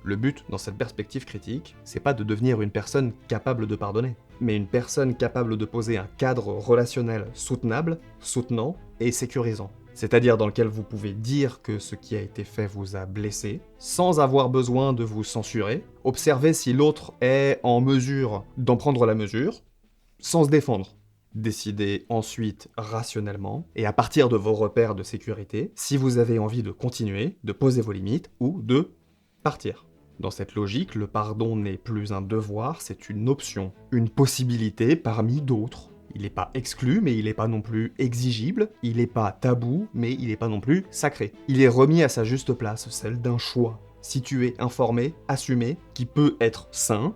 Le but, dans cette perspective critique, c'est pas de devenir une personne capable de pardonner, mais une personne capable de poser un cadre relationnel soutenable, soutenant et sécurisant. C'est-à-dire dans lequel vous pouvez dire que ce qui a été fait vous a blessé, sans avoir besoin de vous censurer, observer si l'autre est en mesure d'en prendre la mesure, sans se défendre. Décidez ensuite rationnellement, et à partir de vos repères de sécurité, si vous avez envie de continuer, de poser vos limites, ou de partir. Dans cette logique, le pardon n'est plus un devoir, c'est une option, une possibilité parmi d'autres. Il n'est pas exclu, mais il n'est pas non plus exigible, il n'est pas tabou, mais il n'est pas non plus sacré. Il est remis à sa juste place, celle d'un choix, situé, informé, assumé, qui peut être sain,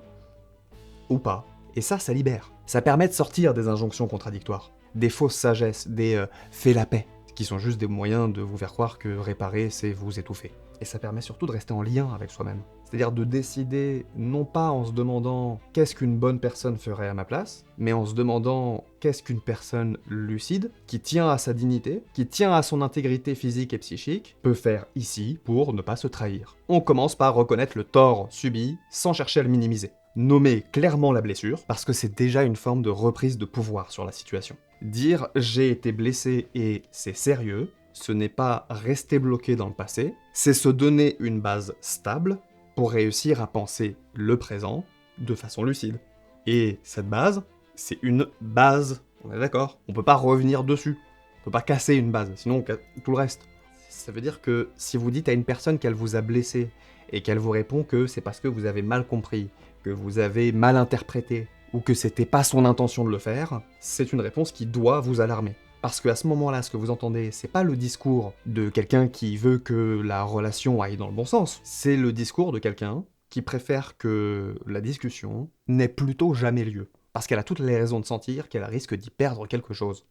ou pas. Et ça libère. Ça permet de sortir des injonctions contradictoires, des fausses sagesses, des fais la paix, qui sont juste des moyens de vous faire croire que réparer, c'est vous étouffer. Et ça permet surtout de rester en lien avec soi-même. C'est-à-dire de décider, non pas en se demandant qu'est-ce qu'une bonne personne ferait à ma place, mais en se demandant qu'est-ce qu'une personne lucide, qui tient à sa dignité, qui tient à son intégrité physique et psychique, peut faire ici pour ne pas se trahir. On commence par reconnaître le tort subi sans chercher à le minimiser. Nommer clairement la blessure, parce que c'est déjà une forme de reprise de pouvoir sur la situation. Dire « j'ai été blessé et c'est sérieux », ce n'est pas rester bloqué dans le passé, c'est se donner une base stable pour réussir à penser le présent de façon lucide. Et cette base, c'est une base, on est d'accord? On peut pas revenir dessus, on peut pas casser une base, sinon on casse tout le reste. Ça veut dire que si vous dites à une personne qu'elle vous a blessé, et qu'elle vous répond que c'est parce que vous avez mal compris, que vous avez mal interprété, ou que c'était pas son intention de le faire, c'est une réponse qui doit vous alarmer. Parce qu'à ce moment-là, ce que vous entendez, c'est pas le discours de quelqu'un qui veut que la relation aille dans le bon sens, c'est le discours de quelqu'un qui préfère que la discussion n'ait plutôt jamais lieu. Parce qu'elle a toutes les raisons de sentir qu'elle risque d'y perdre quelque chose.